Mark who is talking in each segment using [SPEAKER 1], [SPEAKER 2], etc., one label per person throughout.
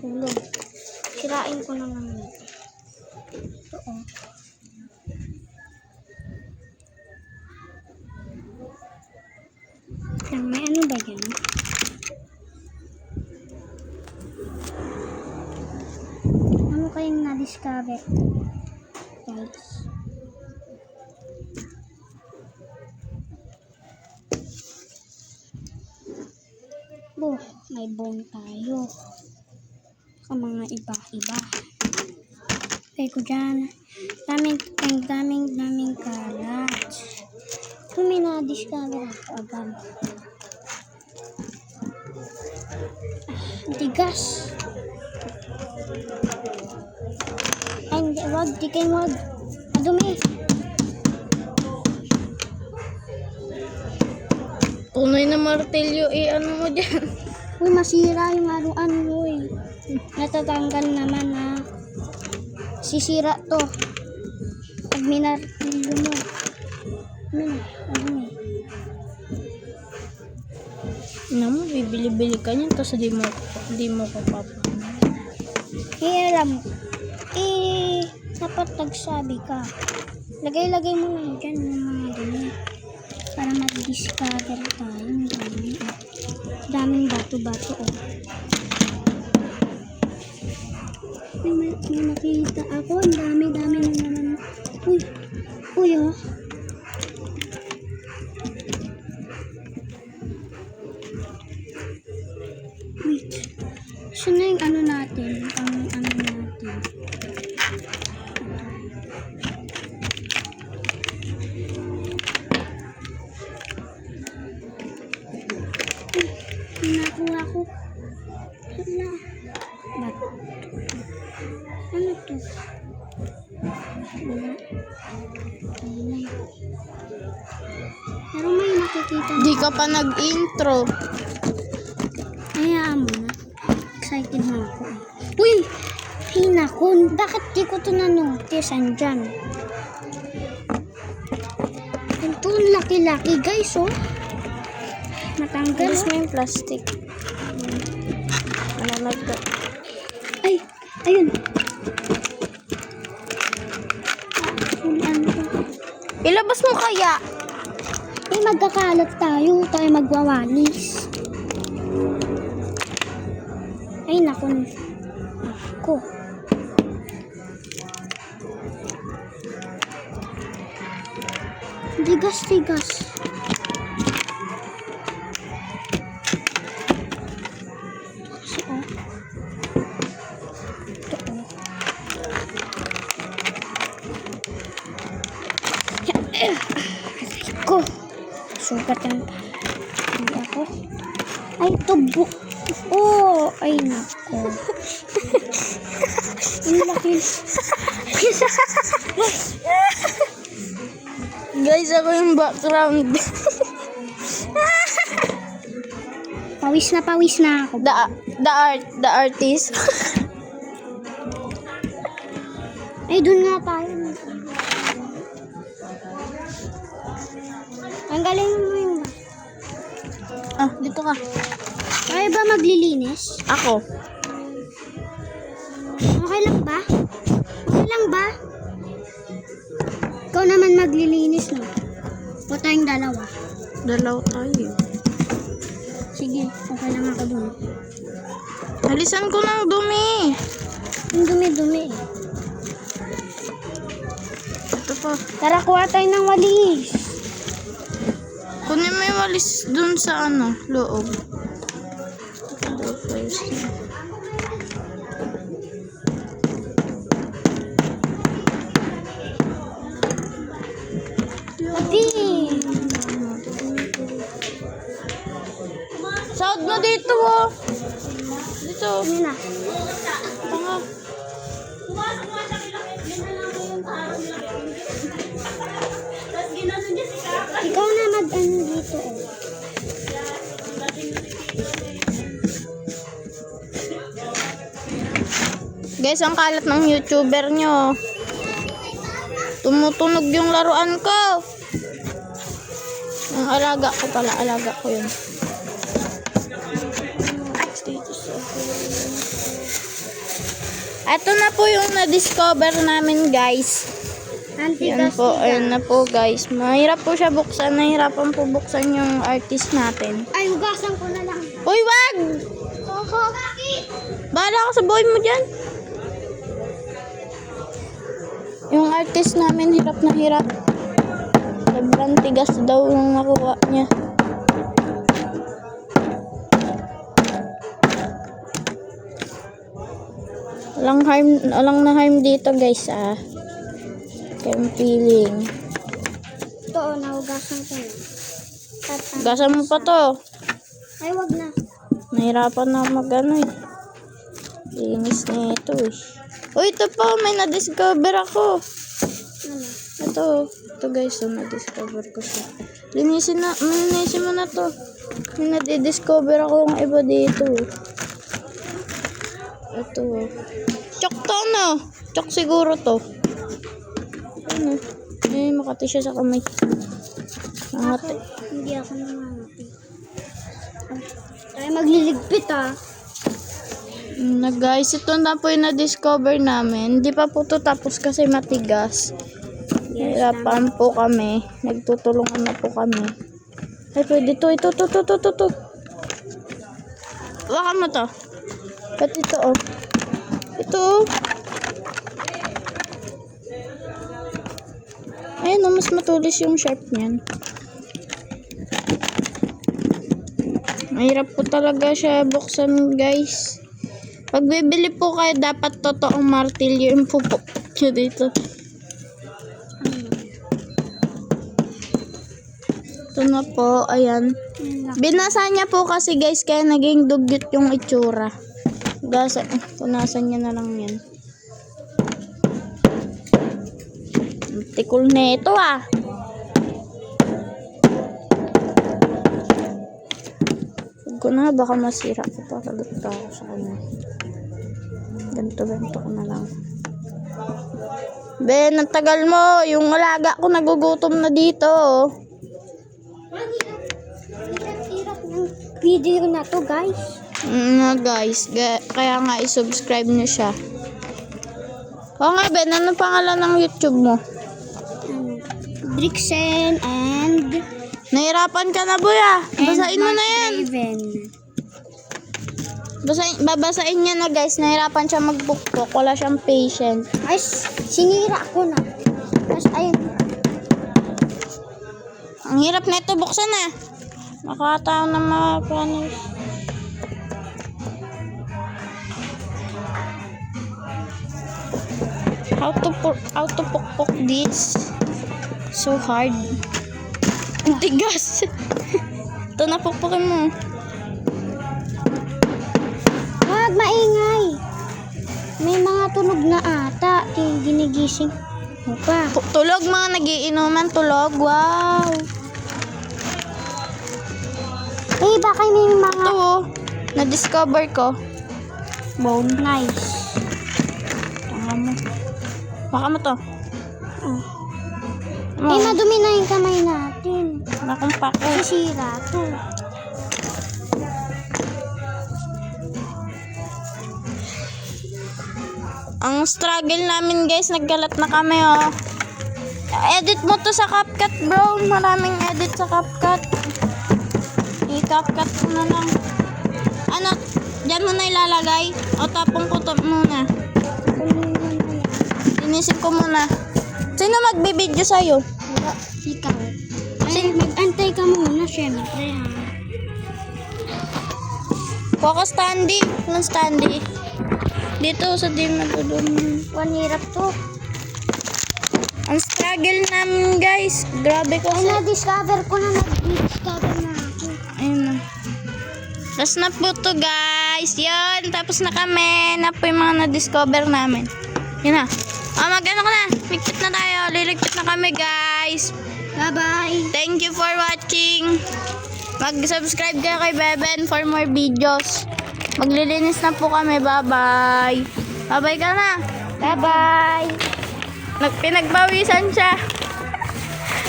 [SPEAKER 1] nahulog. Sirain ko na lang ito. Ito oh. May ano ba yan? Ano kayang na-discover? Guys. May bone tayo. Sa mga iba-iba. Okay ko dyan. Daming kalat. Kung may na-discover ako agad. Tigas. Ay, hindi. Wag. Madumi.
[SPEAKER 2] Tunay na martilyo, ano mo dyan?
[SPEAKER 1] Uy, masira yung laruan mo eh. Natatanggal naman ha. Sisira to. Pag minartilyo mo.
[SPEAKER 2] Naman, bibili-bili ka niyan, tapos di mo papapano.
[SPEAKER 1] Alam mo. Dapat nagsabi ka. Lagay mo lang dyan yung mga ganyan. Para mag-discover tayo. Daming bato-bato oh. May nakita ako. Ang dami na naman. Uy oh. Wait. Saan na yung ano natin? Ang ano natin? Nakuha ko. Ano to? Pero may nakikita.
[SPEAKER 2] Di ka pa nag-intro.
[SPEAKER 1] Hayaan mo na. Excited na ako. Uy! Ay naku, bakit di ko ito na-notice? Andyan. Ito ang laki-laki guys oh. Matanggal.
[SPEAKER 2] Alis mo yung plastic. Malalagda.
[SPEAKER 1] Ay! Ayun!
[SPEAKER 2] Ilabas mo kaya?
[SPEAKER 1] Magkakalat tayo magwawalis. Ay naku. Tigas. Sugat yan. Hindi ako. Ay, tubo. Oh, ay nako. Ang laki.
[SPEAKER 2] Guys, ako yung background.
[SPEAKER 1] Pawis na ako.
[SPEAKER 2] The artist.
[SPEAKER 1] Ay, dun nga tayo. Ang galing mo yung
[SPEAKER 2] Dito ka.
[SPEAKER 1] Kaya ba maglilinis?
[SPEAKER 2] Ako.
[SPEAKER 1] Okay lang ba? Ikaw naman maglilinis, no? O tayong dalawa?
[SPEAKER 2] Dalaw tayo.
[SPEAKER 1] Sige, okay lang ako dun.
[SPEAKER 2] Halisan ko ng dumi.
[SPEAKER 1] Yung dumi-dumi eh.
[SPEAKER 2] Ito pa.
[SPEAKER 1] Tara, kuha tayo ng walis.
[SPEAKER 2] Kunin mo yung walis dun sa loob.
[SPEAKER 1] Ati!
[SPEAKER 2] Sound mo dito oh. Dito.
[SPEAKER 1] Ano na?
[SPEAKER 2] Tanga.
[SPEAKER 1] Ikaw na mag-ano dito oh.
[SPEAKER 2] Guys, ang kalat ng YouTuber nyo. Tumutunog yung laruan ko. Ang alaga ko yun. Ito na po yung na-discover namin, guys. Yan
[SPEAKER 1] Antigas.
[SPEAKER 2] po, ayun na po, guys. Mahirap po siya buksan. Nahirapan po buksan yung artist natin.
[SPEAKER 1] Ay, hugasan ko na lang.
[SPEAKER 2] Uy, wag!
[SPEAKER 1] Oho.
[SPEAKER 2] Bahala ka sa buhay mo dyan. Yung artist namin, hirap na hirap. Sobrang tigas daw yung nakuha niya. Walang na harm dito, guys, ah. Kayong feeling.
[SPEAKER 1] Ito, nahugasan ko na.
[SPEAKER 2] Gasan mo pa to.
[SPEAKER 1] Ay, wag na.
[SPEAKER 2] Nahirapan na mag-ano eh. Linis na ito eh. Uy, ito pa. May na-discover ako.
[SPEAKER 1] Ano?
[SPEAKER 2] Ito guys. Na-discover ko siya. Linisin mo na to. May na-discover ako ng iba dito. Ito. Chok to, no? Chok siguro to. Ano? Makati siya sa kamay. Nakati.
[SPEAKER 1] Hindi ako namangati. Tayo magliligpit, ah.
[SPEAKER 2] Na guys, ito na po yung na-discover namin. Hindi pa po to tapos kasi matigas. Hirapan po kami. Nagtutulungan na po kami. Ay, pwede to. Ito. Baka mo to. Ba't ito, oh? Ito, oh. Ayun, oh, mas matulis yung sharp niyan. Mahirap po talaga siya buksan, guys. Pag bibili po kayo, dapat totoong martilyo yung pupukpok nyo dito. Ito na po, ayan. Binasa niya po kasi, guys, kaya naging dugyot yung itsura. Punasan niya na lang yan. Tikol na ito, ah. Huwag ko na, baka masira ko pa. Kagat pa ako sa kanya. Ganto ko na lang. Ben, ang tagal mo. Yung alaga ko nagugutom na dito.
[SPEAKER 1] Hirap ng video na to, guys.
[SPEAKER 2] Guys, kaya nga i-subscribe nyo siya. Oo nga, Ben, ano pangalan ng YouTube mo?
[SPEAKER 1] Drixen and
[SPEAKER 2] Nahirapan ka na, boy, ah. Basahin mo na yan.
[SPEAKER 1] Raven.
[SPEAKER 2] Babasain niya na, guys. Nahirapan siya magbukbok. Wala siyang patient.
[SPEAKER 1] Ay, sinira ko na. Tapos, ayun.
[SPEAKER 2] Ang hirap na ito buksan, ah. Makataw na mga panis. How to pukpok this? So hard. Ang tigas. Ito na, pukpukin mo.
[SPEAKER 1] Wag maingay. May mga tunog na ata. Ginigising mo pa.
[SPEAKER 2] Tulog, mga nagiinuman. Tulog. Wow.
[SPEAKER 1] Eh, baka may mga
[SPEAKER 2] Ito, oh. Na-discover ko.
[SPEAKER 1] bone. Nice.
[SPEAKER 2] Baka mo to.
[SPEAKER 1] Oh. Eh, madumi na yung kamay natin.
[SPEAKER 2] Nakumpa ko.
[SPEAKER 1] Sisira to.
[SPEAKER 2] Ang struggle namin, guys, nagkalat na kami, oh. Edit mo to sa CapCut, bro. Maraming edit sa CapCut. I-CapCut ko na lang. Ano, dyan mo na ilalagay? O tapong ko to muna. Inisip ko muna. Sino magbibideo sa'yo?
[SPEAKER 1] Wala. Ikaw. Ay, mag-antay ka muna, syempre, ha.
[SPEAKER 2] Focus standy. Anong standy? Dito sa di madudumi.
[SPEAKER 1] Hirap to.
[SPEAKER 2] Ang struggle namin, guys. Grabe ko.
[SPEAKER 1] Ay, na-discover ko na. Nag-discover na ako.
[SPEAKER 2] Ayun na. Tapos na po to, guys. Yun. Tapos na kami. Na po yung mga na-discover namin. Yun na. Mag-ano ka na. Ligpit na tayo. Liligpit na kami, guys.
[SPEAKER 1] Bye-bye.
[SPEAKER 2] Thank you for watching. Mag-subscribe kayo kay Beben for more videos. Maglilinis na po kami. Bye-bye. Bye-bye ka na.
[SPEAKER 1] Bye-bye.
[SPEAKER 2] Pinagbawisan siya.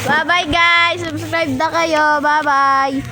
[SPEAKER 2] Bye-bye, guys. Subscribe na kayo. Bye-bye.